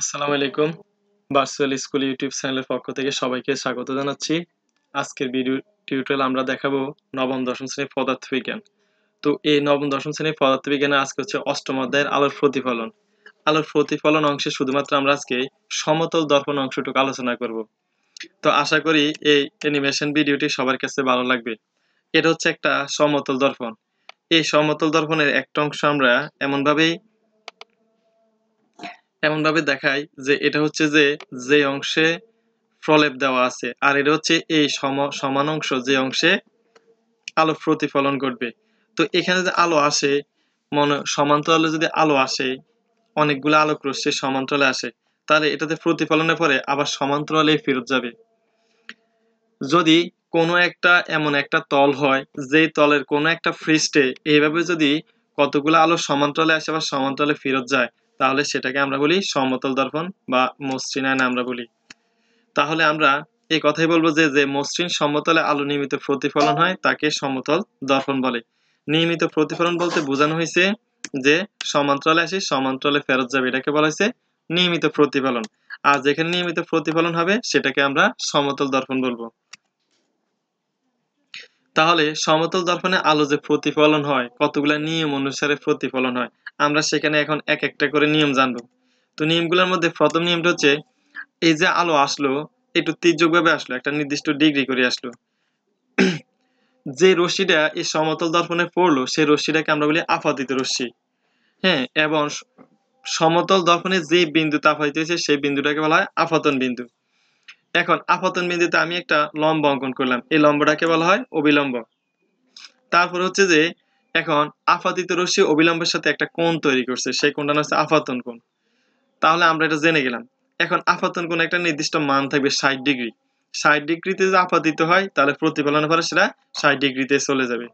আসসালামু আলাইকুম। Virtual school YouTube চ্যানেলের পক্ষ থেকে সবাইকে স্বাগত জানাচ্ছি। আজকের ভিডিও টিউটোরিয়াল আমরা দেখাবো নবম দশম শ্রেণীর পদার্থবিজ্ঞান। তো এই নবম দশম শ্রেণীর পদার্থবিজ্ঞানে আজকে হচ্ছে অষ্টম অধ্যায়ের আলোর প্রতিফলন। আলোর প্রতিফলন অংশে শুধুমাত্র আমরা আজকে সমতল দর্পণ অংশটুকু আলোচনা করব। তো আশা করি এই অ্যানিমেশন ভিডিওটি সবার কাছে ভালো লাগবে। এটা হচ্ছে একটা সমতল দর্পণ। এই সমতল দর্পণের একটা অংশ আমরা এমনভাবে দেখাই যে এটা হচ্ছে যে অংশে প্রলেপ দেওয়া আছে, আর এটা হচ্ছে এই সমান অংশ যে অংশে আলো প্রতিফলন ঘটবে। তো এখানে যে আলো আসে, সমান্তরালে যদি আলো আসে, অনেকগুলো আলোক রশ্মি সমান্তরালে আসে, তাহলে এটাতে প্রতিফলনের পরে আবার সমান্তরালে ফেরত যাবে। যদি কোনো একটা এমন একটা তল হয় যেই তলের কোনো একটা পৃষ্ঠে এইভাবে যদি কতগুলো আলো সমান্তরালে আসে বা সমান্তরালে ফেরত যায়, তাহলে সেটাকে আমরা বলি সমতল দর্পণ বা মসৃণ আয়না আমরা বলি। তাহলে আমরা এই কথাই বলবো যে মসৃণ সমতলে আলো নিয়মিত প্রতিফলন হয় তাকে সমতল দর্পণ বলে। নিয়মিত প্রতিফলন বলতে বোঝানো হয়েছে যে সমান্তরালে আসে সমান্তরালে ফেরত যাবে, এটাকে বলা হয়েছে নিয়মিত প্রতিফলন। আর যেখানে নিয়মিত প্রতিফলন হবে সেটাকে আমরা সমতল দর্পণ বলবো। তাহলে সমতল দর্পণে আলো যে প্রতিফলন হয়, কতগুলা নিয়ম অনুসারে প্রতিফলন হয়, আমরা সেখানে এখন এক একটা করে নিয়ম জানবো। তো নিয়মগুলোর মধ্যে প্রথম নিয়মটা হচ্ছে, এই যে আলো আসলো একটু তীর্যকভাবে আসলো, একটা নির্দিষ্ট ডিগ্রি করে আসলো, যে রশ্মিটা এই সমতল দর্পণে পড়লো সেই রশ্মিটাকে আমরা বলি আপতিত রশ্মি। হ্যাঁ, এবং সমতল দর্পণে যে বিন্দুতে আপতিত হয়েছে সেই বিন্দুটাকে বলা হয় আপতন বিন্দু। এখন আপতন বিন্দুতে আমি একটা লম্ব অঙ্কন করলাম, এই লম্বটাকে বলা হয় অবিলম্ব। তারপর হচ্ছে যে এখন আপতিত রশ্মি অবিলম্বের সাথে একটা কোণ তৈরি করছে, সেই কোণটা হচ্ছে আপতন কোণ। তাহলে আমরা এটা জেনে গেলাম। এখন আপতন কোণ একটা নির্দিষ্ট মান থাকবে ৬০ ডিগ্রি। ৬০ ডিগ্রিতে যদি আপতিত হয় তাহলে প্রতিফলনের পরে সেটা ৬০ ডিগ্রিতে চলে যাবে।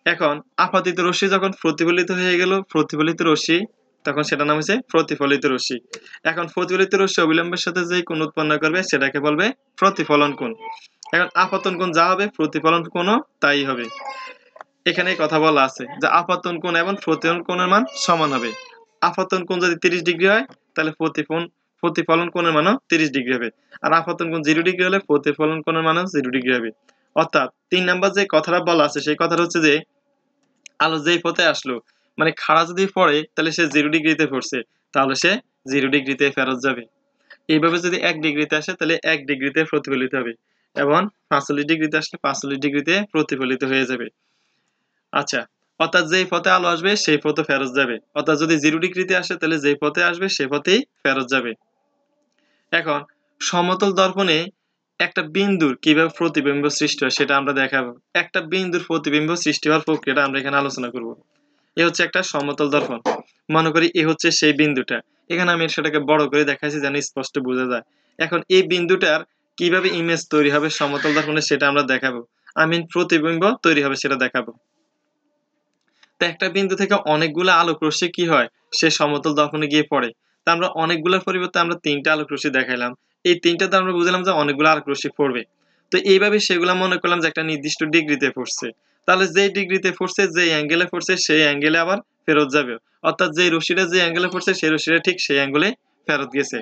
এখন আপতিত রশ্মি যখন প্রতিফলিত হয়ে গেল, প্রতিফলিত রশ্মি, তখন সেটার নাম হচ্ছে প্রতিফলিত রশ্মি। এখন প্রতিফলিত রশ্মি অবিলম্বের সাথে যে কোণ উৎপন্ন করবে সেটাকে বলবে প্রতিফলন কোণ। এখন আপতন কোণ যা হবে প্রতিফলন কোণও তাই হবে। এখানে কথা বলা আছে যে আপতন কোণ এবং প্রতিফলন কোণের মান সমান হবে। আপতন কোণ যদি ৩০ ডিগ্রি হয় তাহলে প্রতিফলন কোণের মানও ৩০ ডিগ্রি হবে। আর আপতন কোণ 0 ডিগ্রি হলে প্রতিফলন কোণের মানও 0 ডিগ্রি হবে। অর্থাৎ ৩ নাম্বার যে কথাটা বলা আছে সেই কথাটা হচ্ছে যে আলো যেই পথে আসলো, মানে খাড়া যদি পড়ে তাহলে সে 0 ডিগ্রিতে পড়ছে, তাহলে সে 0 ডিগ্রিতে ফেরত যাবে। এইভাবে যদি ১ ডিগ্রিতে আসে তাহলে ১ ডিগ্রিতে প্রতিফলিত হবে, এবং ৪৫ ডিগ্রিতে আসলে ৪৫ ডিগ্রিতে প্রতিফলিত হয়ে যাবে। আচ্ছা, অর্থাৎ যেই পথে আলো আসবে সেই পথে ফেরত যাবে। অর্থাৎ যদি 0 ডিগ্রিতে আসে তাহলে যেই পথে আসবে সেই পথেই ফেরত যাবে। এখন সমতল দর্পণে একটা বিন্দুর কিভাবে প্রতিবিম্ব সৃষ্টি হয় সেটা আমরা দেখাবো। একটা বিন্দুর প্রতিবিম্ব সৃষ্টি হওয়ার প্রক্রিয়াটা আমরা এখানে আলোচনা করব। এ হচ্ছে একটা সমতল দর্পণ। মনে করি এ হচ্ছে সেই বিন্দুটা। এখানে আমি সেটাকে বড় করে দেখাইছি যেন স্পষ্ট বোঝা যায়। এখন এই বিন্দুটার কিভাবে ইমেজ তৈরি হবে সমতল দর্পণে সেটা আমরা দেখাবো। প্রতিবিম্ব তৈরি হবে সেটা দেখাবো। তো একটা বিন্দু থেকে অনেকগুলো আলোক রশ্মি কি হয়, সে সমতল দর্পণে গিয়ে পড়ে। তা আমরা অনেকগুলোর পরিবর্তে আমরা ৩টা আলোক রশ্মি দেখাইলাম। এই ৩টাতে আমরা বুঝলাম যে অনেকগুলো আলোক রশ্মি পড়বে। তো এইভাবে সেগুলা মনে করলাম যে একটা নির্দিষ্ট ডিগ্রিতে পড়ছে। তাহলে যেই ডিগ্রিতে পড়ছে, যেই অ্যাঙ্গেলে পড়ছে সেই অ্যাঙ্গেলে আবার ফেরত যাবে। অর্থাৎ যেই রশ্মিটা যে অ্যাঙ্গেলে পড়ছে সেই রশ্মিটা ঠিক সেই অ্যাঙ্গেলে ফেরত গেছে।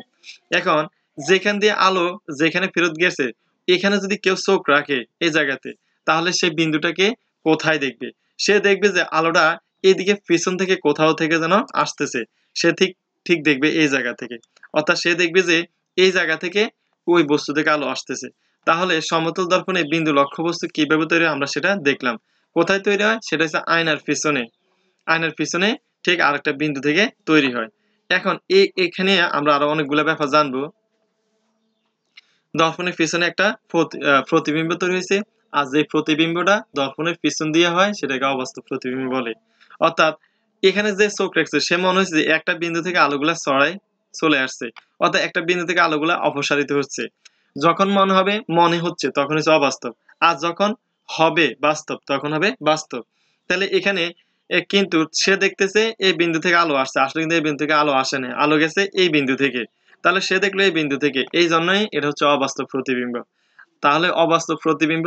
এখন যেখান দিয়ে আলো যেখানে ফেরত গেছে, এখানে যদি কেউ চোখ রাখে এই জায়গাতে, তাহলে সেই বিন্দুটাকে কোথায় দেখবে? সে দেখবে যে আলোটা এদিকে পিছন থেকে কোথাও থেকে যেন আসতেছে। সে ঠিক ঠিক দেখবে এই জায়গা থেকে। অর্থাৎ সে দেখবে যে এই জায়গা থেকে ওই বস্তু থেকে আলো আসতেছে। তাহলে সমতল দর্পণে বিন্দু লক্ষ্যবস্তু কিভাবে তৈরি হয় আমরা সেটা দেখলাম। কোথায় তৈরি হয়? সেটা হচ্ছে আয়নার পিছনে। আয়নার পিছনে ঠিক আরেকটা বিন্দু থেকে তৈরি হয়। এখন এখানে আমরা আরো অনেকগুলা ব্যাপার জানবো। দর্পণের পিছনে একটা প্রতিবিম্ব তৈরি হয়েছে, আর যে প্রতিবিম্বটা দর্পণের পিছন দিয়ে হয় সেটাকে অবাস্তব প্রতিবিম্ব বলে। অর্থাৎ এখানে যে চোখ রাখছে সে মনে হচ্ছে যে একটা বিন্দু থেকে আলোগুলা ছড়ায় চলে আসছে, অর্থাৎ একটা বিন্দু থেকে আলোগুলা অপসারিত হচ্ছে। যখন মনে হচ্ছে তখন হচ্ছে অবাস্তব, আর যখন হবে বাস্তব তখন হবে বাস্তব। তাহলে এখানে কিন্তু সে দেখতেছে এই বিন্দু থেকে আলো আসছে, আসলে কিন্তু এই বিন্দু থেকে আলো আসে না, আলো গেছে এই বিন্দু থেকে। তাহলে সে দেখলো এই বিন্দু থেকে, এই জন্যই এটা হচ্ছে অবাস্তব প্রতিবিম্ব। তাহলে অবাস্তব প্রতিবিম্ব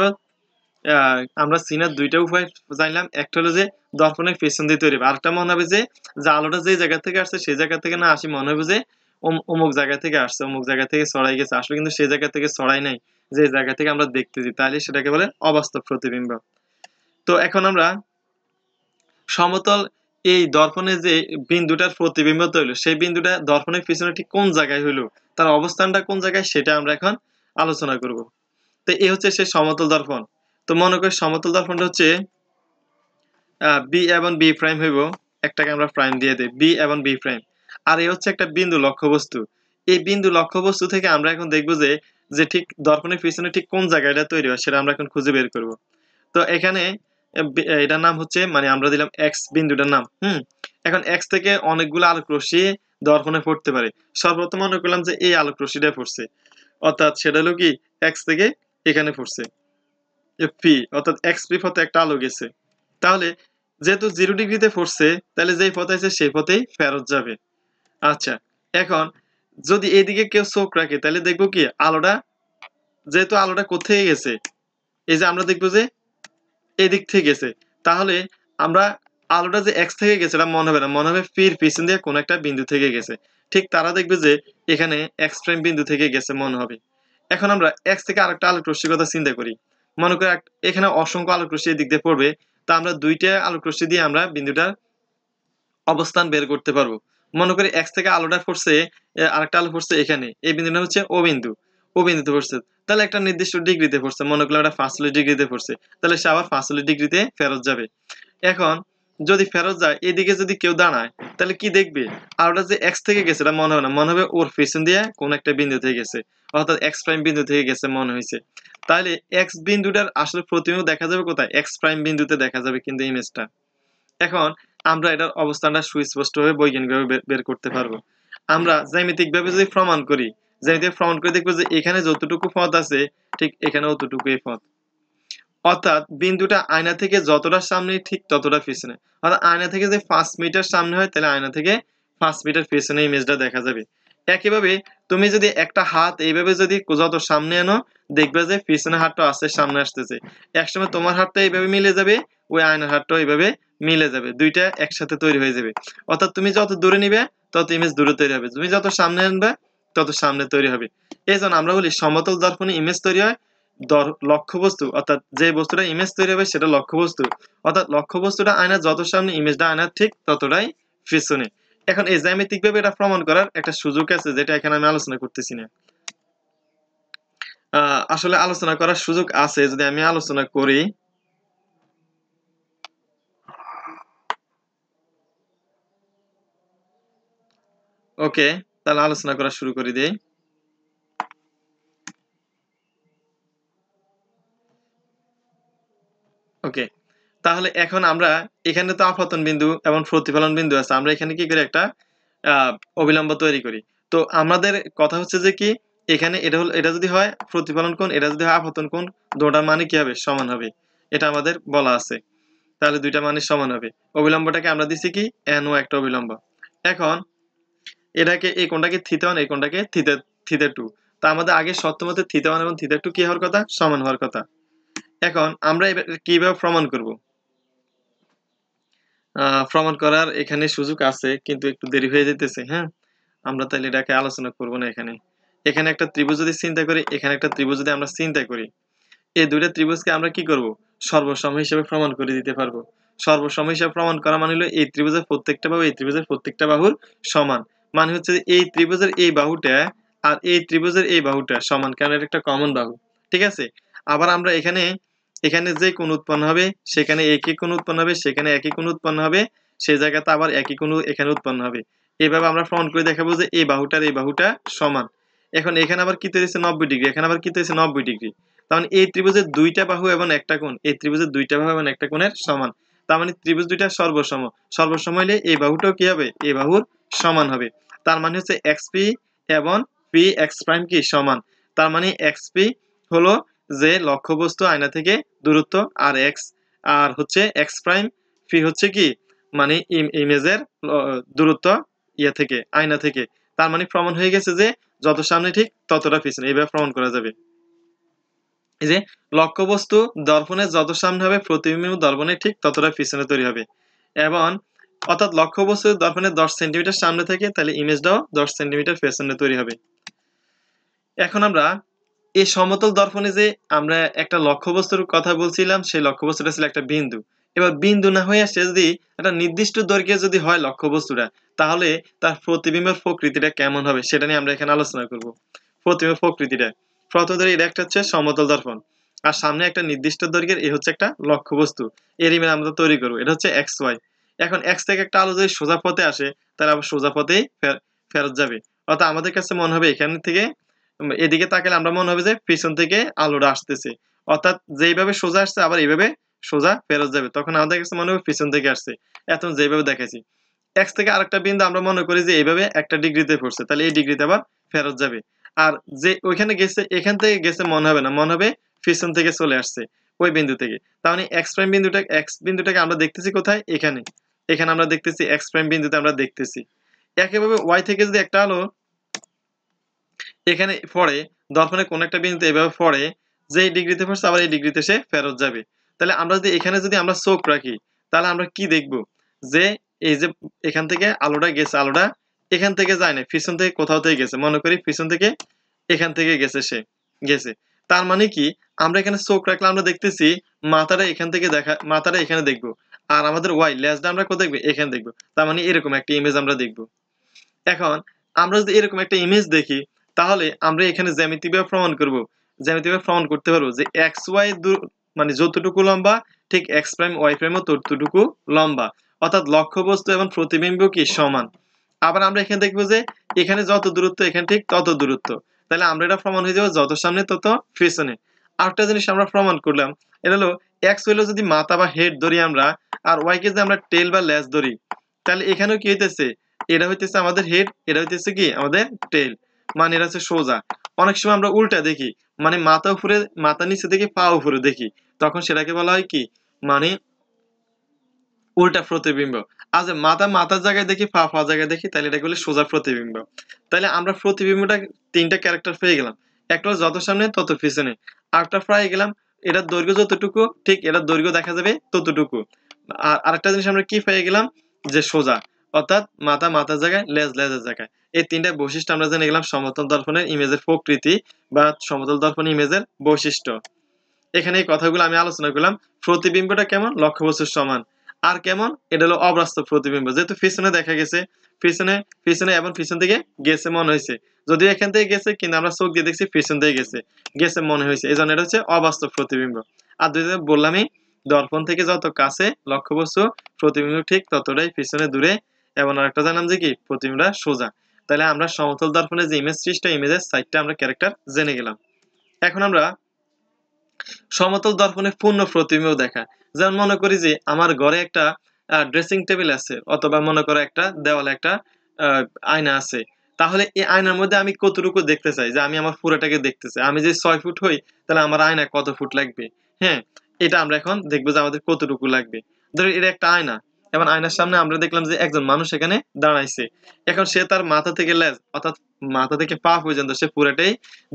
আমরা চিনার দুইটা উপায় জানলাম। একটা হলো যে দর্পণের পেছন দিয়ে তৈরি হবে, আরেকটা মনে হবে যে আলোটা যে জায়গা থেকে আসছে সেই জায়গা থেকে না আসি মনে হবে যে অমুক জায়গা থেকে আসছে, অমুক জায়গা থেকে ছড়াই গেছে, আসলে কিন্তু সেই জায়গা থেকে ছড়াই নাই, যে জায়গা থেকে আমরা দেখতেছি, তাহলে সেটাকে বলে অবাস্তব প্রতিবিম্ব। তো এখন আমরা সমতল এই দর্পণে যে বিন্দুটার প্রতিবিম্ব হইলো, সেই বিন্দুটা দর্পণের পিছনে ঠিক কোন জায়গায় হইলো, তার অবস্থানটা কোন জায়গায়, সেটা আমরা এখন আলোচনা করব। তো এই হচ্ছে সেই সমতল দর্পণ। তো মনে করি সমতল দর্পণটা হচ্ছে বি এবং বি প্রাইম হইব, একটাকে আমরা প্রাইম দিয়ে দেই, বি এবং বি প্রাইম। আর এই হচ্ছে একটা বিন্দু লক্ষ্যবস্তু। এই বিন্দু লক্ষ্যবস্তু থেকে আমরা এখন দেখবো যে যে ঠিক দর্পণের পিছনে ঠিক কোন জায়গাটা তৈরি হয়, সেটা আমরা এখন খুঁজে বের করব। তো এখানে এটার নাম হচ্ছে, মানে আমরা দিলাম এক্স বিন্দুটার নাম। এখন এক্স থেকে অনেকগুলো আলোক রশ্মি দর্পণে পড়তে পারে। সর্বপ্রথম মনে করলাম যে এই আলোক রশ্মিটা পড়ছে, অর্থাৎ সেটা হলো কি এক্স থেকে এখানে পড়ছে পি, অর্থাৎ এক্স পি পথে একটা আলো গেছে। তাহলে যেহেতু 0 ডিগ্রিতে পড়ছে, তাহলে যেই পথে আছে সেই পথেই ফেরত যাবে। আচ্ছা, এখন যদি এইদিকে কেউ চোখ রাখে, তাহলে দেখবো কি আলোটা, যেহেতু আলোটা কোথায় গেছে, এই যে আমরা দেখবো যে এদিক থেকে গেছে, তাহলে আমরা আলোটা যে এক্স থেকে গেছে এটা মনে হবে না, মনে হবে পির পিছন দিয়ে কোন একটা বিন্দু থেকে গেছে। ঠিক তারা দেখবে যে এখানে এক্স প্রাইম বিন্দু থেকে গেছে মনে হবে। এখন আমরা এক্স থেকে আরেকটা আলোক রশ্মির কথা চিন্তা করি। মনে করি এখানে অসংখ্য আলোক রশ্মি এদিক দিয়ে পড়বে, তা আমরা দুইটা আলোক রশ্মি দিয়ে আমরা বিন্দুটার অবস্থান বের করতে পারবো। মনে করি এক্স থেকে আলোটা পড়ছে, আরেকটা আলো পড়ছে এখানে, এই বিন্দুটা হচ্ছে ও বিন্দু, ও বিন্দুতে পড়ছে, তাহলে একটা নির্দিষ্ট ডিগ্রিতে পড়ছে, মনে করলাম এটা 45 ডিগ্রিতে পড়ছে, তাহলে সে আবার 45 ডিগ্রিতে ফেরত যাবে। এখন যদি ফেরত যায়, এদিকে যদি কেউ দাঁড়ায়, তাহলে কি দেখবে আলোটা যে এক্স থেকে গেছে এটা মনে হবে না, মনে হবে ওর পেছন দিয়ে কোন একটা বিন্দু থেকে গেছে, অর্থাৎ এক্স প্রাইম বিন্দু থেকে গেছে মনে হয়েছে। তাহলে এক্স বিন্দুটার আসলে প্রতিবিম্ব দেখা যাবে কোথায়, এক্স প্রাইম বিন্দুতে দেখা যাবে কিন্তু ইমেজটা। এখন আমরা এটার অবস্থানটা সুস্পষ্টভাবে বৈজ্ঞানিকভাবে বের করতে পারবো। আমরা জ্যামিতিকভাবে যদি প্রমাণ করি, জ্যামিতিক প্রমাণ করে দেখবো যে এখানে যতটুকু পথ আছে ঠিক এখানে অতটুকুই পথ, অর্থাৎ বিন্দুটা আয়না থেকে যতটা সামনে ঠিক ততটা পিছনে, অর্থাৎ আয়না থেকে যে 5 মিটার সামনে হয়, তাহলে আয়না থেকে 5 মিটার পিছনে ইমেজটা দেখা যাবে। একইভাবে তুমি যদি একটা হাত এইভাবে যদি যত সামনে আনো, দেখবে যে পিছনে হাতটা আসছে সামনে আসতেছে, একসময় তোমার হাতটা এইভাবে মিলে যাবে, ওই আয়নার হাতটা এইভাবে মিলে যাবে, দুইটা একসাথে তৈরি হয়ে যাবে। অর্থাৎ তুমি যত দূরে নিবে তত ইমেজ দূরে তৈরি হবে, তুমি যত সামনে আনবে তত সামনে তৈরি হবে। এই জন্য আমরা বলি সমতল দর্পণে ইমেজ তৈরি হয় লক্ষ্যবস্তু, অর্থাৎ যে বস্তুটা ইমেজ তৈরি হবে সেটা লক্ষ্যবস্তু, অর্থাৎ লক্ষ্যবস্তুটা আয়নার যত সামনে, ইমেজটা আয়নার ঠিক ততটাই পিছনে। এখন এই জ্যামিতিক ভাবে এটা প্রমাণ করার একটা সুযোগ আছে, যেটা এখানে আমি আলোচনা করতেছি না। আসলে আলোচনা করার সুযোগ আছে, যদি আমি আলোচনা করি। ওকে, তাহলে আলোচনা করা শুরু করে দেই। ওকে, তাহলে এখন আমরা এখানে তো আপতন বিন্দু এবং প্রতিফলন বিন্দু আছে, আমরা এখানে কি করি একটা অবিলম্ব তৈরি করি। তো আমাদের কথা হচ্ছে যে কি এখানে এটা হলো, এটা যদি হয় প্রতিফলন কোণ, এটা যদি হয় আপতন কোণ, দুটার মানে কি হবে, সমান হবে, এটা আমাদের বলা আছে। তাহলে দুইটা মানে সমান হবে। অবিলম্বটাকে আমরা দিছি কি n ও একটা অবিলম্ব। এখন এটাকে এই কোণটাকে থিটা 1, এই কোণটাকে থিটা 2। তা আমাদের আগে শর্ত মতে থিটা 1 এবং থিটা 2 কি হওয়ার কথা, সমান হওয়ার কথা। এখন আমরা কিভাবে প্রমাণ করব, প্রমাণ করার এখানে সুযোগ আছে, কিন্তু একটু দেরি হয়ে যেতেছে। হ্যাঁ, আমরা তাহলে এটাকে আলোচনা করব না এখানে। এখানে একটা ত্রিভুজ যদি চিন্তা করি, এখানে একটা ত্রিভুজ যদি আমরা চিন্তা করি, এই দুইটা ত্রিভুজকে আমরা কি করব, সর্বসম হিসেবে প্রমাণ করে দিতে পারবো। সর্বসম হিসেবে প্রমাণ করা মানে হলো এই ত্রিভুজের প্রত্যেকটা বাহু এই ত্রিভুজের প্রত্যেকটা বাহুর সমান। মানে হচ্ছে যে এই ত্রিভুজের এই বাহুটা আর এই ত্রিভুজের এই বাহুটা সমান, কারণ এটা একটা কমন বাহু। ঠিক আছে, আবার আমরা এখানে এখানে যে কোণ উৎপন্ন হবে সেখানে একই কোণ উৎপন্ন হবে, সেখানে একই কোণ উৎপন্ন হবে, সেই জায়গাতে আবার একই কোণ এখানে উৎপন্ন হবে। এভাবে আমরা প্রমাণ করে দেখাবো যে এই বাহুটার এই বাহুটা সমান। এখন এখানে আবার কি তৈরি হচ্ছে 90 ডিগ্রি, এখানে আবার কি তৈরি হচ্ছে 90 ডিগ্রি। তার মানে এই ত্রিভুজের দুইটা বাহু এবং একটা কোণ, এই ত্রিভুজের দুইটা বাহু এবং একটা কোণের সমান। তার মানে ত্রিভুজ দুইটা সর্বসম, সর্বসম হলে এই বাহুটাও কি হবে, এই বাহুর সমান হবে। তার মানে হচ্ছে xp এবং px প্রাইম কি সমান। তার মানে xp হলো যে লক্ষ্যবস্তু আয়না থেকে দূরত্ব, আর x আর হচ্ছে x প্রাইম, p হচ্ছে কি মানে ইমেজের দূরত্ব ইয়া থেকে, আয়না থেকে। তার মানে প্রমাণ হয়ে গেছে যে যত সামনে ঠিক ততটা পিছনে, এইভাবে প্রমাণ করা যাবে। এই যে লক্ষ্যবস্তু দর্পণের যত সামনে হবে, প্রতিবিম্ব দর্পণের ঠিক ততটা পিছনে তৈরি হবে। এবং অর্থাৎ লক্ষ্যবস্তু দর্পণের 10 সেন্টিমিটার সামনে থেকে তাহলে ইমেজটাও 10 সেন্টিমিটার পেছনে তৈরি হবে। এখন আমরা এই সমতল দর্পণে যে আমরা একটা লক্ষ্যবস্তুর কথা বলছিলাম, সেই লক্ষ্যবস্তুটা ছিল একটা বিন্দু। এবার বিন্দু না হয়ে সে যদি একটা নির্দিষ্ট দৈর্ঘ্যে যদি হয় লক্ষ্যবস্তুটা, তাহলে তার প্রতিবিম্বের প্রকৃতিটা কেমন হবে সেটা নিয়ে আমরা এখানে আলোচনা করব। প্রতিবিম্বের প্রকৃতিটা প্রথম ধরে এটা একটা হচ্ছে সমতল দর্পণ, আর সামনে একটা নির্দিষ্ট দৈর্ঘ্যের এই হচ্ছে একটা লক্ষ্যবস্তু। এর ইমেজ আমরা তৈরি করবো, এটা হচ্ছে এক্স ওয়াই। এখন এক্স থেকে একটা আলো যদি সোজা পথে আসে, তাহলে আবার সোজা পথেই ফেরত যাবে। অর্থাৎ আমাদের কাছে মনে হবে এখান থেকে এদিকে তাকালে আমরা মনে হবে যে পিছন থেকে আলোটা আসতেছে, অর্থাৎ যেইভাবে সোজা আসছে আবার এইভাবে সোজা ফেরত যাবে, তখন আমাদের কাছে মনে হবে পিছন থেকে আসছে। এখন যেভাবে দেখাইছি এক্স থেকে আরেকটা বিন্দু আমরা মনে করি যে এইভাবে একটা ডিগ্রিতে পড়ছে, তাহলে এই ডিগ্রিতে আবার ফেরত যাবে। আর যে ওইখানে গেছে এখান থেকে গেছে মনে হবে না, মনে হবে পিছন থেকে চলে আসছে ওই বিন্দু থেকে। তার মানে এক্স বিন্দুটাকে আমরা দেখতেছি কোথায়, এখানে। এখানে আমরা দেখতেছি এক্স প্রাইম বিন্দুতে আমরা দেখতেছি। একইভাবে ওয়াই থেকে যদি একটা আলো এখানে পড়ে, দর্পণের কোন একটা বিন্দুতে এভাবে পড়ে, যে ডিগ্রিতে পড়ছে আবার এই ডিগ্রিতে সে ফেরত যাবে। তাহলে আমরা যদি এখানে যদি আমরা চোখ রাখি, তাহলে আমরা কি দেখব, যে এই যে এখান থেকে আলোটা গেছে, আলোটা এখান থেকে যায় না, পিছন থেকে কোথাও থেকে গেছে, মনে করি পিছন থেকে এখান থেকে গেছে, সে গেছে। তার মানে কি, আমরা এখানে চোখ রাখলে আমরা দেখতেছি মাথাটা এখান থেকে মাথাটা এখানে দেখবো, আর আমাদের ওয়াই লেজটা আমরা কোথায় দেখবো, এখানে দেখবো। তার মানে এরকম একটা ইমেজ আমরা দেখবো। এখন আমরা যদি এরকম একটা ইমেজ দেখি, তাহলে আমরা এখানে জ্যামিতিকভাবে প্রমাণ করব, জ্যামিতিকভাবে প্রমাণ করতে পারবো যে এক্স ওয়াই মানে যতটুকু লম্বা, ঠিক এক্স প্রাইম ওয়াই প্রাইমও ততটুকু লম্বা। অর্থাৎ লক্ষ্যবস্তু এবং প্রতিবিম্ব কি সমান। আবার আমরা এখানে দেখবো যে এখানে যত দূরত্ব এখানে ঠিক তত দূরত্ব, তাহলে আমরা এটা প্রমাণ হয়ে যাবো যত সামনে তত পিছনে। আরেকটা জিনিস আমরা প্রমাণ করলাম, এটা হলো এক্স হইলো যদি মাথা বা হেড ধরি আমরা, আর ওয়াই কে যদি আমরা টেল বা লেজ ধরি, তাহলে এখানেও কি হইতেছে, এটা হইতেছে আমাদের হেড, এটা হইতেছে কি আমাদের টেল, মানে এটা হচ্ছে সোজা। অনেক সময় আমরা উল্টা দেখি, মানে মাথা উপরে, মাথা নিচে দেখি, পা উপরে দেখি, তখন সেটাকে বলা হয় কি, মানে উল্টা প্রতিবিম্ব। আজ মাথার জায়গায় দেখি, পা জায়গায় দেখি, তাহলে এটা বলে সোজা প্রতিবিম্ব। তাহলে আমরা প্রতিবিম্বটা তিনটা ক্যারেক্টার পেয়ে গেলাম। একটা হলো যত সামনে তত পিছনে, আরেকটা পেয়ে গেলাম এটার দৈর্ঘ্য যতটুকু ঠিক এটার দৈর্ঘ্য দেখা যাবে ততটুকু, আর আরেকটা জিনিস আমরা কি পেয়ে গেলাম, যে সোজা, অর্থাৎ মাথার জায়গায়, লেজের জায়গায়। এই তিনটা বৈশিষ্ট্য আমরা জেনে গেলাম সমতল দর্পণের ইমেজের প্রকৃতি বা সমতল দর্পণ ইমেজের বৈশিষ্ট্য। এখানে এই কথাগুলো আমি আলোচনা করলাম। প্রতিবিম্বটা কেমন, লক্ষ্যবস্তুর সমান। আর কেমন, এটা হলো অবাস্তব প্রতিবিম্ব, যেহেতু পিছনে দেখা গেছে, পিছনে পিছনে এবং পিছন থেকে গেছে মনে হয়েছে, যদিও এখান থেকে গেছে কিন্তু আমরা চোখ দিয়ে দেখছি পিছন থেকে গেছে, গেছে মনে হয়েছে, এই জন্য এটা হচ্ছে অবাস্তব প্রতিবিম্ব। আর দুই বললামই, দর্পণ থেকে যত কাছে লক্ষ্যবস্তু, প্রতিবিম্ব ঠিক ততটাই পিছনে দূরে। এবং আরেকটা জানলাম যে কি, প্রতিবিম্বটা সোজা। তাহলে আমরা সমতল দর্পণের যে ইমেজ সৃষ্টি, ইমেজের সাইডটা আমরা ক্যারেক্টার জেনে গেলাম। এখন আমরা সমতল দর্পণে পূর্ণ প্রতিবিম্ব দেখা, যেমন মনে করি যে আমার ঘরে একটা ড্রেসিং টেবিল আছে, অথবা মনে করো একটা দেওয়ালে একটা আয়না আছে। তাহলে এই আয়নার মধ্যে আমি কতটুকু দেখতে চাই, যে আমি আমার পুরোটাকে দেখতে চাই, আমি যে 6 ফুট হই, তাহলে আমার আয়না কত ফুট লাগবে। হ্যাঁ, এটা আমরা এখন দেখবো যে আমাদের কতটুকু লাগবে। ধরো এটা একটা আয়না, এবং আয়নার সামনে আমরা দেখলাম যে একজন মানুষ এখানে দাঁড়াইছে। এখন সে তার মাথা থেকে লেজ, অর্থাৎ মাথা থেকে পা পর্যন্ত সে পুরোটাই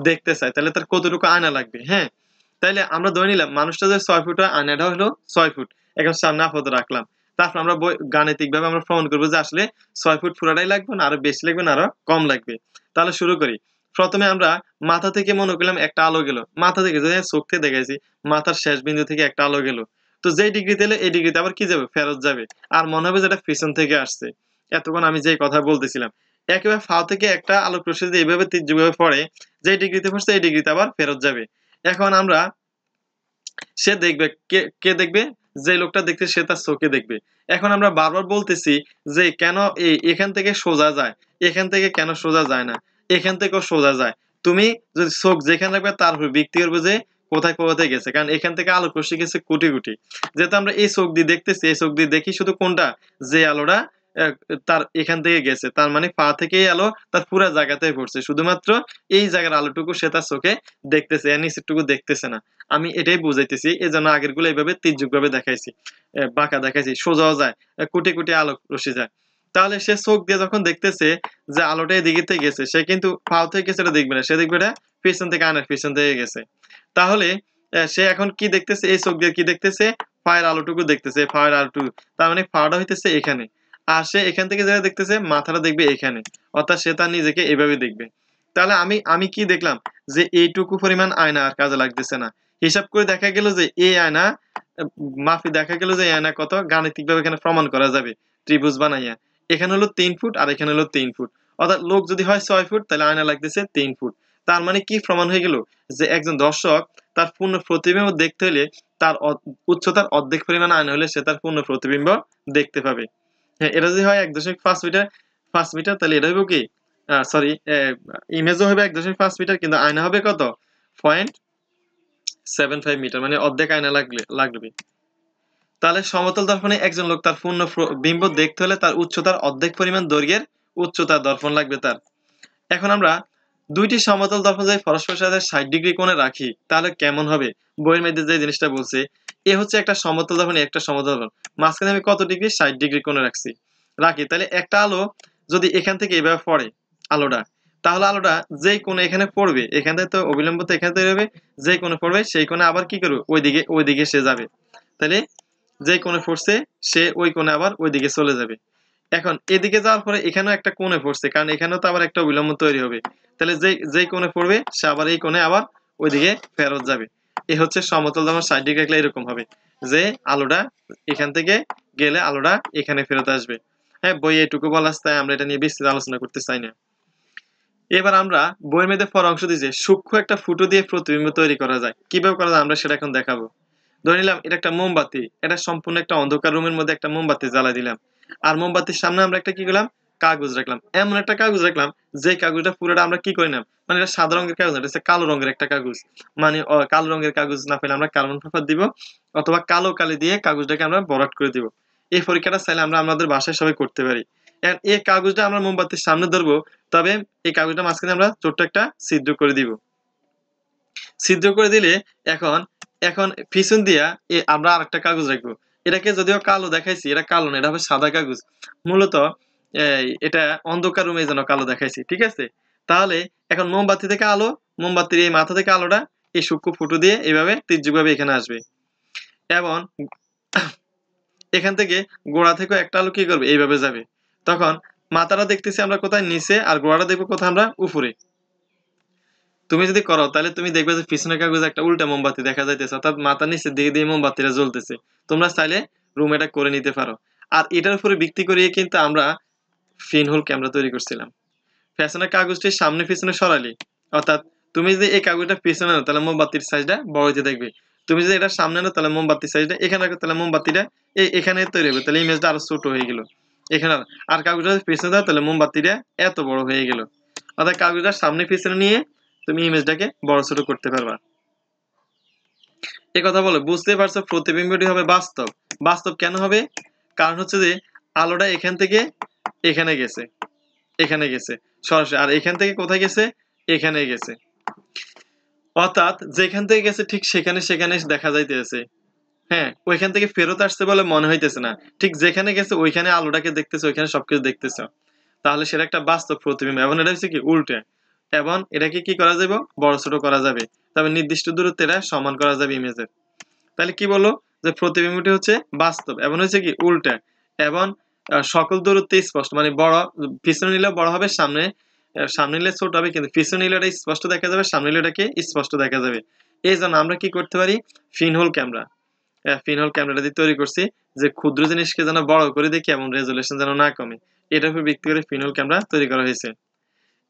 দেখতে চায়, তাহলে তার কতটুকু আয়না লাগবে। হ্যাঁ, তাইলে আমরা ধরে নিলাম মানুষটা যে 6 ফুট হয়, আয়নাটা হলো 6 ফুট। এখন সামনে আপাতত রাখলাম। তারপর আমরা গাণিতিক ভাবে আমরা প্রমাণ করবো যে আসলে 6 ফুট পুরাটাই লাগবে না, আরো বেশি লাগবে না আরো কম লাগবে। তাহলে শুরু করি। প্রথমে আমরা মাথা থেকে মনে করলাম একটা আলো গেল, মাথা থেকে যদি চোখ থেকে দেখাইছি, মাথার শেষ বিন্দু থেকে একটা আলো গেল, তো যেই ডিগ্রিতে এলে এই ডিগ্রিতে আবার কি যাবে, ফেরত যাবে। আর মনে হবে যেটা পিছন থেকে আসছে। এতক্ষণ আমি যে কথা বলতেছিলাম, একেবারে ফাও থেকে একটা আলোক রশ্মি যদি এইভাবে তীর্যভাবে পড়ে, যেই ডিগ্রিতে পড়ছে এই ডিগ্রিতে আবার ফেরত যাবে। এখন আমরা, সে দেখবে, কে দেখবে, যে লোকটা দেখতে সে তার চোখে দেখবে। এখন আমরা বারবার বলতেছি যে কেন এখান থেকে সোজা যায়, এখান থেকে কেন সোজা যায় না, এখান থেকেও সোজা যায়। তুমি যদি চোখ যেখানে রাখবে তার উপর ভিত্তি করবে যে কোথায় গেছে, কারণ এখান থেকে আলোক রশ্মি গেছে কোটি কোটি। যেহেতু আমরা এই চোখ দিয়ে দেখতেছি, এই চোখ দিয়ে দেখি শুধু কোনটা, যে আলোটা তার এখান থেকে গেছে, তার মানে পা থেকে আলো তার পুরো জায়গাতে পড়ছে, শুধুমাত্র এই জায়গার আলোটুকু সে তার চোখে দেখতেছে, এর নিচেরটুকু দেখতেছে না। আমি এটাই বুঝাইতেছি, এই জন্য আগের গুলো এইভাবে তীর্যক ভাবে দেখাইছি, বাঁকা দেখাইছি, সোজাও যায়, কোটি কোটি আলোক রশ্মি যায়। তাহলে সে চোখ দিয়ে যখন দেখতেছে যে আলোটা এদিকে থেকে গেছে, সে কিন্তু পাও থেকে গেছে এটা দেখবে না, সে দেখবে এটা পিছন থেকে, আনার পিছন থেকে গেছে। তাহলে সে এখন কি দেখতেছে, এই চোখ দিয়ে কি দেখতেছে, ফায়ার আলোটুকু দেখতেছে, ফায়ার আলোটুকু, তার মানে ফায়ারটা হইতেছে এখানে, আর সে এখান থেকে যেটা দেখতেছে মাথাটা দেখবে এখানে, অর্থাৎ সে তার নিজেকে এভাবে দেখবে। তাহলে আমি আমি কি দেখলাম যে এইটুকু পরিমাণ আয়না আর কাজে লাগতেছে না। হিসাব করে দেখা গেল যে এই আয়না মাফি দেখা গেল যে এই আয়না কত গাণিতিকভাবে এখানে প্রমাণ করা যাবে ত্রিভুজ বানাইয়া। এখানে হলো 3 ফুট আর এখানে হলো 3 ফুট, অর্থাৎ লোক যদি হয় 6 ফুট তাহলে আয়না লাগতেছে 3 ফুট। তার মানে কি প্রমাণ হয়ে গেল যে একজন দর্শক তার পূর্ণ প্রতিবিম্ব দেখতে হলে তার উচ্চতার অর্ধেক পরিমাণ আয়না হলে সে তার পূর্ণ প্রতিবিম্ব দেখতে পাবে। হ্যাঁ, এটা যদি হয় 1.5 মিটার 5 মিটার তাহলে এটা হবে কি সরি ইমেজও হবে 1.5 মিটার, কিন্তু আয়না হবে কত 0.75 মিটার, মানে অর্ধেক আয়না লাগবে। তাহলে সমতল দর্পণে একজন লোক তার পূর্ণ বিম্ব দেখতে হলে তার উচ্চতার অর্ধেক পরিমাণ দৈর্ঘ্যের উচ্চতার দর্পণ লাগবে তার। এখন আমরা দুইটি সমতল দর্পণ যদি পরস্পরের সাথে 60 ডিগ্রি কোণে রাখি তাহলে কেমন হবে? বইয়ের মধ্যে যে জিনিসটা বলছে, এ হচ্ছে একটা সমতল দর্পণ, একটা সমতল দর্পণ, মাঝখানে আমি কত ডিগ্রি 60 ডিগ্রি কোণে রাখি। তাহলে একটা আলো যদি এখান থেকে এভাবে পড়ে আলোটা, তাহলে আলোটা যেই কোণে এখানে পড়বে, এখান থেকে তো অবিলম্ব তো এখান থেকে হবে, যেই কোণে পড়বে সেই কোণে আবার কি করবে ওইদিকে সে যাবে। তাহলে যেই কোণে পড়ছে সে ওই কোণে আবার ওইদিকে চলে যাবে। এখন এদিকে যাওয়ার পরে এখানেও একটা কোণে পড়ছে, কারণ এখানেও তো আবার একটা অবিলম্ব তৈরি হবে। তাহলে যেই কোণে পড়বে সে আবার এই কোণে আবার ওইদিকে ফেরত যাবে। এ হচ্ছে সমতল যখন 60 ডিগ্রি রাখলে এরকম হবে যে আলোটা এখান থেকে গেলে আলোটা এখানে ফেরত আসবে। হ্যাঁ, বইয়ে এটুকু বলা আছে, তাই আমরা এটা নিয়ে বিস্তারিত আলোচনা করতে চাই না। এবার আমরা বইয়ের মধ্যে পড়া অংশ দিয়েছে সূক্ষ্ম একটা ফুটো দিয়ে প্রতিবিম্ব তৈরি করা যায়। কিভাবে করা যায় আমরা সেটা এখন দেখাবো। ধরে নিলাম এটা একটা মোমবাতি, এটা সম্পূর্ণ একটা অন্ধকার রুমের মধ্যে একটা মোমবাতি জ্বালা দিলাম, আর মোমবাতির সামনে আমরা একটা কি করলাম কাগজ রাখলাম, এমন একটা কাগজ রাখলাম যে কাগজটা পুরোটা আমরা কি করে নিলাম, মানে এটা সাদা রঙের কাগজ না, এটা হচ্ছে কালো রঙের একটা কাগজ, মানে কালো রঙের কাগজ না পেলে আমরা কার্বন পেপার দিব, অথবা কালো কালি দিয়ে কাগজটাকে আমরা ভরাট করে দিব। এই পরীক্ষাটা চাইলে আমরা আমাদের বাসায় সবাই করতে পারি। এই কাগজটা আমরা মোমবাতির সামনে ধরবো, তবে এই কাগজটা মাঝখানে আমরা ছোট্ট একটা ছিদ্র করে দিব। ছিদ্র করে দিলে এখন এখন পিছন দিয়া আমরা আরেকটা কাগজ রাখবো। এটাকে যদিও কালো দেখাইছি, এটা কালো না, এটা হবে সাদা কাগজ। মূলত এটা অন্ধকার রুমে যেন কালো দেখাইছি, ঠিক আছে? তাহলে এখন মোমবাতি থেকে আলো, মোমবাতির এই মাথা থেকে আলোটা এই সূক্ষ্ম ফুটো দিয়ে এইভাবে তীর্যকভাবে এখানে আসবে, এবং এখান থেকে গোড়া থেকে একটা আলো কি করবে এইভাবে যাবে। তখন মাথাটা দেখতেছি আমরা কোথায় নিচে, আর গোড়াটা দেখবো কোথায় আমরা উপরে। তুমি যদি করো তাহলে তুমি দেখবে যে পিছনের কাগজে একটা উল্টা মোমবাতি দেখা যাইতেছে, অর্থাৎ মাথার নিচে দিকে দিয়ে মোমবাতিটা জ্বলতেছে। তোমরা চাইলে রুম এটা করে নিতে পারো। আর এটার উপরে ভিত্তি করিয়ে কিন্তু আমরা পিনহোল ক্যামেরা তৈরি করছিলাম। পেছনের কাগজটি সামনে পিছনে সরালি, অর্থাৎ তুমি যদি এই কাগজটা পিছনে নাও তাহলে মোমবাতির সাইজটা বড় হতে দেখবে। তুমি যদি এটা সামনে নাও তাহলে মোমবাতির সাইজটা এখানে রাখো, তাহলে মোমবাতিটা এখানে তৈরি হবে, তাহলে ইমেজটা আরো ছোট হয়ে গেল এখানে। আর কাগজটা পিছনে দাও তাহলে মোমবাতিটা এত বড় হয়ে গেল। অর্থাৎ কাগজটা সামনে পিছনে নিয়ে তুমি ইমেজটাকে বড় ছোট করতে পারবা। এই কথা বলে বুঝতে পারছো প্রতিবিম্বটি হবে বাস্তব। বাস্তব কেন হবে? কারণ হচ্ছে যে আলোটা এখান থেকে এখানে গেছে, এখানে গেছে সরাসরি, আর এখান থেকে কোথায় গেছে এখানে গেছে, অর্থাৎ যেখান থেকে গেছে ঠিক সেখানে সেখানে দেখা যাইতেছে। হ্যাঁ, ওইখান থেকে ফেরত আসছে বলে মনে হইতেছে না, ঠিক যেখানে গেছে ওইখানে আলোটাকে দেখতেছে, ওইখানে সবকিছু দেখতেছে। তাহলে সেটা একটা বাস্তব প্রতিবিম্ব। এবং এটা হচ্ছে কি উল্টে, এবং এটাকে কি করা যাবে বড় ছোট করা যাবে, তবে নির্দিষ্ট দূরত্বে এটা সমান করা যাবে ইমেজের। তাহলে কি বললো যে প্রতিবিম্বটি হচ্ছে বাস্তব এবং হচ্ছে কি উল্টা, এবং সকল দূরত্বে স্পষ্ট, মানে বড় পিছনে নিলে বড় হবে, সামনে নিলে ছোট হবে, কিন্তু পিছনে নিলে এটা স্পষ্ট দেখা যাবে, সামনে নিলে এটাকে স্পষ্ট দেখা যাবে। এই জন্য আমরা কি করতে পারি পিনহোল ক্যামেরা, পিনহোল ক্যামেরাটা দিয়ে তৈরি করছি যে ক্ষুদ্র জিনিসকে যেন বড় করে দেখি এবং রেজুলেশন যেন না কমে, এটার উপর ভিত্তি করে পিনহোল ক্যামেরা তৈরি করা হয়েছে।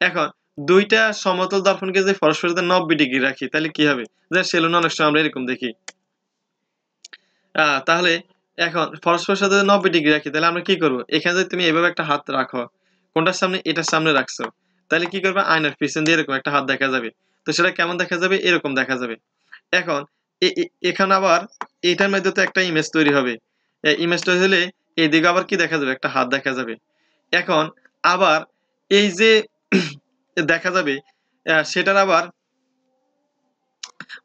এখন দুইটা সমতল দর্পণকে যদি পরস্পরের সাথে 90 ডিগ্রি রাখি তাহলে কি হবে, যে সেলুনে অনেক সময় আমরা এরকম দেখি। তাহলে এখন পরস্পরের সাথে 90 ডিগ্রি রাখি তাহলে আমরা কি করব, এখানে যদি তুমি এভাবে একটা হাত রাখো, কোনটার সামনে এটার সামনে রাখছো, তাহলে কি করবে আয়নার পিছন দিয়ে এরকম একটা হাত দেখা যাবে। তো সেটা কেমন দেখা যাবে, এরকম দেখা যাবে। এখন এখানে আবার এটার মধ্যে তো একটা ইমেজ তৈরি হবে, ইমেজটা হলে এইদিকে আবার কি দেখা যাবে একটা হাত দেখা যাবে। এখন আবার এই যে দেখা যাবে সেটার আবার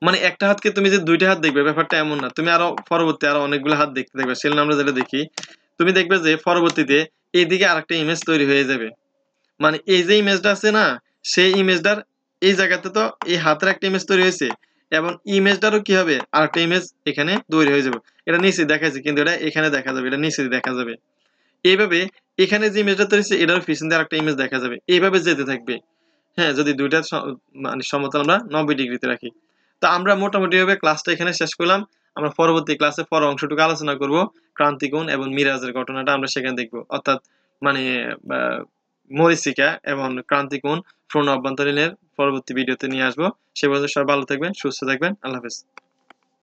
মানে একটা হাতকে তুমি যে দুইটা হাত দেখবে ব্যাপারটা এমন না, তুমি আরো পরবর্তী আরো অনেকগুলো হাত দেখতে দেখবে, সেজন্য আমরা যেটা দেখি তুমি দেখবে যে পরবর্তীতে এইদিকে আরেকটা ইমেজ তৈরি হয়ে যাবে। মানে এই যে ইমেজটা আছে না, সেই ইমেজটার এই জায়গাতে তো এই হাতের একটা ইমেজ তৈরি হয়েছে, এবং ইমেজটারও কি হবে আরেকটা ইমেজ এখানে তৈরি হয়ে যাবে। এটা নিচে দেখাচ্ছে কিন্তু এটা এখানে দেখা যাবে, এটা নিচে দেখা যাবে। এইভাবে এখানে যে ইমেজটা তৈরি হয়েছে এটার পিছন দিয়ে আরেকটা ইমেজ দেখা যাবে, এইভাবে যেতে থাকবে। হ্যাঁ, যদি দুইটা মানে সমতল আমরা 90 ডিগ্রিতে রাখি। তো আমরা মোটামুটি ভাবে ক্লাসটা এখানে শেষ করলাম। আমরা পরবর্তী ক্লাসে পরের অংশটুকু আলোচনা করব। ক্রান্তিকোণ এবং মিরাজের ঘটনাটা আমরা সেখানে দেখব। অর্থাৎ মানে মরীচিকা এবং ক্রান্তিকোণ, ফ্রন অভ্যন্তরীণের পরবর্তী ভিডিওতে নিয়ে আসবো। সে পর্যন্ত সবাই ভালো থাকবেন, সুস্থ থাকবেন। আল্লাহ হাফেজ।